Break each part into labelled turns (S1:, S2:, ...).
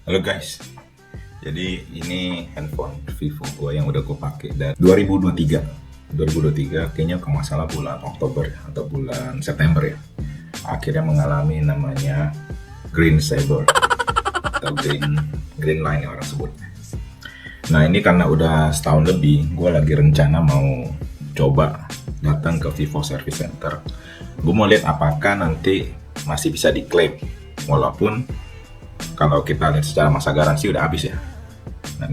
S1: Halo guys, jadi ini handphone Vivo gue yang udah gue pakai dari 2023. 2023 kayaknya kalau nggak salah bulan Oktober atau bulan September ya. Akhirnya mengalami namanya Green Saber atau Green Line yang orang sebut. Nah ini karena udah setahun lebih, gue lagi rencana mau coba datang ke Vivo Service Center. Gue mau lihat apakah nanti masih bisa diklaim, walaupun kalau kita lihat secara masa garansi udah habis ya. Nah,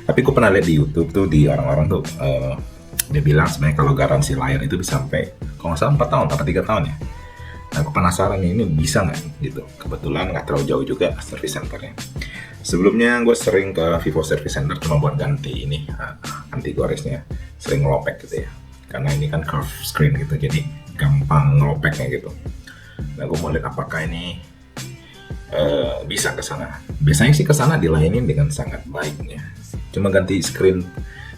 S1: tapi gue pernah lihat di YouTube tuh, di orang-orang tuh dia bilang sebenarnya kalau garansi layar itu bisa sampai kalau nggak salah 4 tahun atau 3 tahun ya. Nah, aku penasaran ini bisa nggak gitu. Kebetulan nggak terlalu jauh juga service centernya. Sebelumnya gue sering ke Vivo Service Center cuma buat ganti ini anti goresnya, sering ngelopek gitu ya. Karena ini kan curve screen gitu, jadi gampang ngelopeknya gitu. Nah, gue mau lihat apakah ini bisa ke sana. Biasanya sih ke sana dilayani dengan sangat baik ya. Cuma ganti screen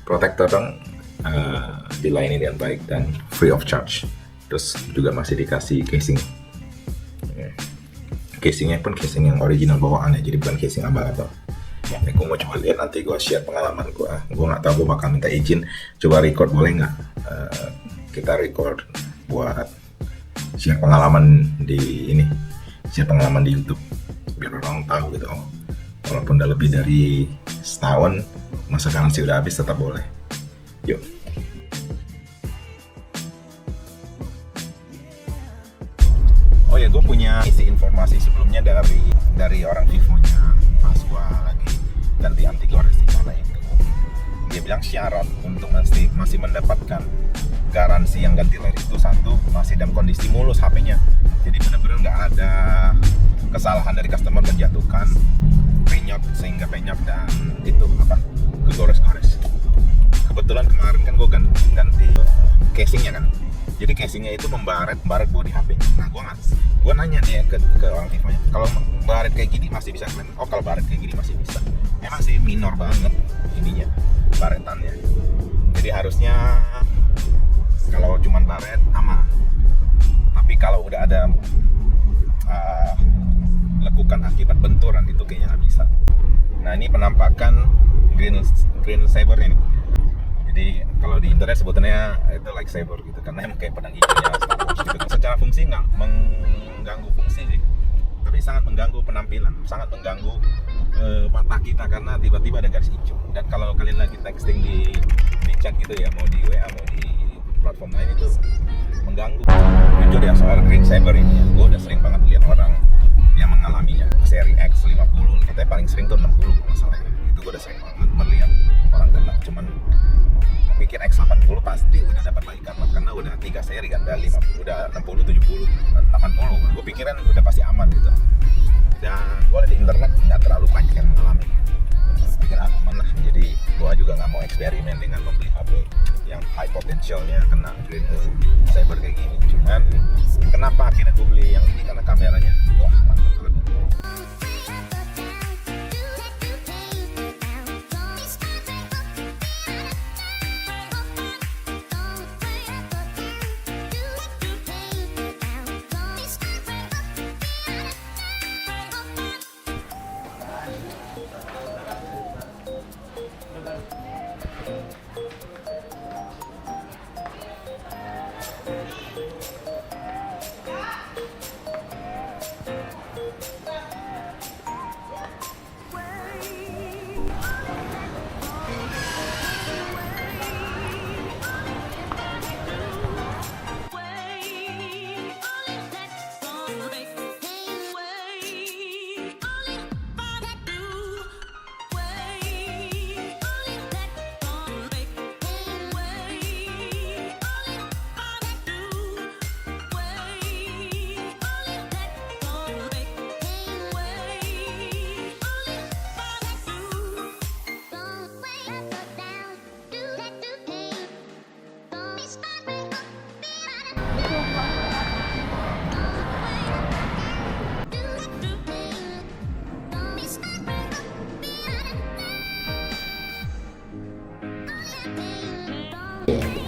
S1: protector dong, dilayani dengan baik dan free of charge. Terus juga masih dikasih casing. Casingnya pun casing yang original bawaan ya, jadi bukan casing abal-abal. Ya, gue mau coba lihat, nanti gue share pengalaman gue. Gue nggak tahu, gue bakal minta izin coba record, boleh nggak? Kita record buat share pengalaman di ini, share pengalaman di YouTube biar orang tahu gitu. Walaupun udah lebih dari setahun, masa garansi udah habis, tetap boleh. Yuk. Oh ya, gue punya isi informasi sebelumnya dari orang Vivo-nya pas gue lagi ganti anti gores di sana itu. Dia bilang syarat untuk masih mendapatkan garansi yang ganti layar itu, satu, masih dalam kondisi mulus HP-nya. Jadi benar-benar nggak ada kesalahan dari customer menjatuhkan penyok sehingga penyok dan itu kegores-gores. Kebetulan kemarin kan gue ganti casingnya kan. Jadi casingnya itu membaret bodi HP. Nah, gue nanya dia ke orang Vivo-nya, kalau baret kayak gini masih bisa klaim? Oh, kalau baret kayak gini masih bisa. Emang sih minor banget ininya, baretannya. Jadi harusnya kalau cuman baret aman. Tapi kalau udah ada lekukan akibat benturan itu kayaknya nggak bisa. Nah, ini penampakan Green Saber ini. Jadi kalau di internet sebutannya itu like saber gitu, karena emang kayak pedang hijaunya Star Wars gitu. Secara fungsi nggak mengganggu fungsi sih, tapi sangat mengganggu penampilan, sangat mengganggu mata kita karena tiba-tiba ada garis hijau. Dan kalau kalian lagi texting di chat gitu ya, mau di WA mau di platform lain, itu mengganggu. Jujur ya, soal Green Saber ini ya, gue udah sering banget lihat orang yang mengalaminya. Seri X50 katanya paling sering tuh 60 masalahnya. Itu gue udah sering banget melihat orang kena. Cuman pikir X80 pasti udah dapat baikan karena udah 3 seri kan, udah 50, udah 60, 70, 80. Gue pikiran udah pasti aman gitu. Dan gue lihat di internet nggak terlalu banyak yang mengalami. Pikir aman lah. Jadi gue juga nggak mau eksperimen dengan membeli HP yang high potentialnya kena Green Saber kayak gini. Cuman kenapa akhirnya gue beli yang ini, karena kameranya wah mantap banget.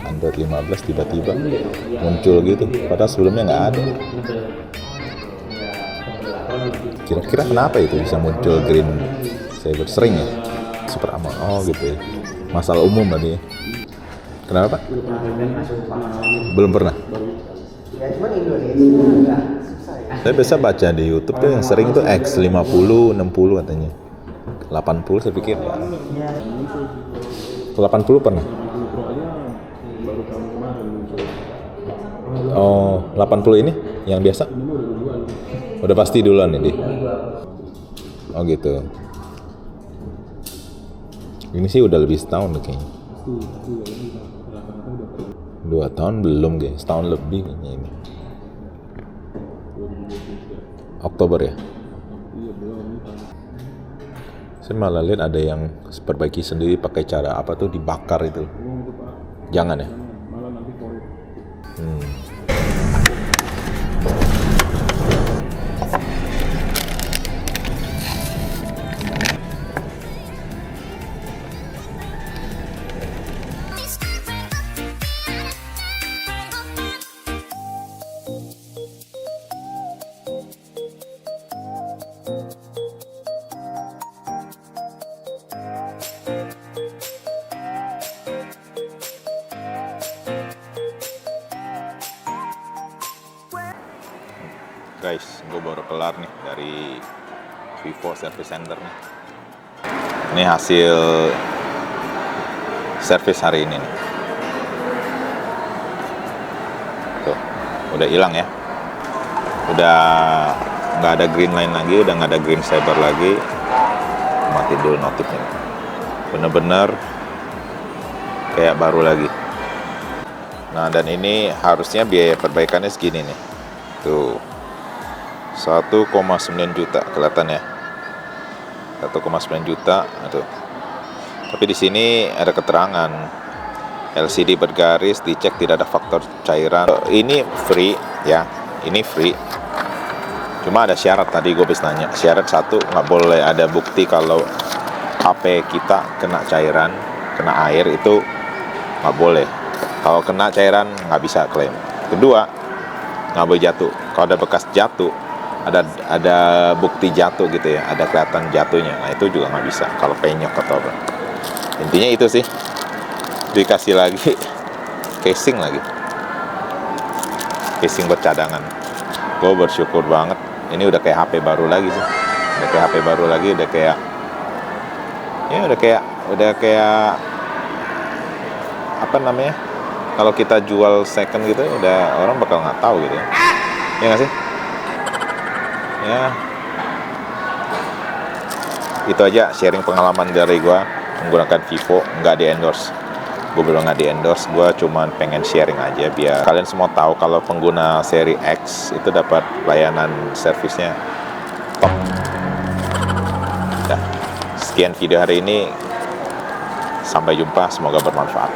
S1: Android 15 tiba-tiba muncul gitu, padahal sebelumnya nggak ada. Kira-kira kenapa itu bisa muncul Green Saber sering ya? Super aman. Oh gitu ya. Masalah umum tadi ya. Kenapa Pak? Belum pernah.
S2: Ya cuman Indonesia
S1: Saya biasa baca di YouTube tuh yang sering tuh X50, 60 katanya. 80 saya pikir. 80 pernah? Oh, 80 ini yang biasa? Udah pasti duluan ini. Oh gitu. Ini sih udah lebih setahun kayaknya. 2 tahun belum kayaknya, setahun lebih kayaknya ini. Oktober ya? Saya malah lihat ada yang perbaiki sendiri pakai cara apa tuh, dibakar itu. Jangan ya? Guys, gue baru kelar nih dari Vivo Service Center nih. Ini hasil service hari ini nih. Tuh, udah hilang ya. Udah nggak ada green line lagi, udah nggak ada green saber lagi. Matiin dulu notifnya. Bener-bener kayak baru lagi. Nah, dan ini harusnya biaya perbaikannya segini nih. Tuh. 1,9 juta kelihatan ya. 1,9 juta itu. Tapi di sini ada keterangan LCD bergaris, dicek tidak ada faktor cairan. Ini free ya. Ini free. Cuma ada syarat, tadi gue bisa nanya. Syarat satu, nggak boleh ada bukti kalau HP kita kena cairan, kena air, itu nggak boleh. Kalau kena cairan nggak bisa klaim. Kedua, nggak boleh jatuh. Kalau ada bekas jatuh, ada bukti jatuh gitu ya, ada kelihatan jatuhnya, nah itu juga nggak bisa kalau penyok atau apa. Intinya itu sih. Dikasih lagi casing lagi, casing bercadangan. Gue bersyukur banget, ini udah kayak HP baru lagi sih, udah kayak HP baru lagi, udah kayak ya udah kayak apa namanya, kalau kita jual second gitu udah orang bakal nggak tahu gitu ya, ya nggak sih? Ya, itu aja sharing pengalaman dari gue menggunakan Vivo. Nggak di endorse, gue belum nggak di endorse, gue cuman pengen sharing aja biar kalian semua tahu kalau pengguna seri X itu dapat layanan servisnya top. Nah, sekian video hari ini, sampai jumpa, semoga bermanfaat.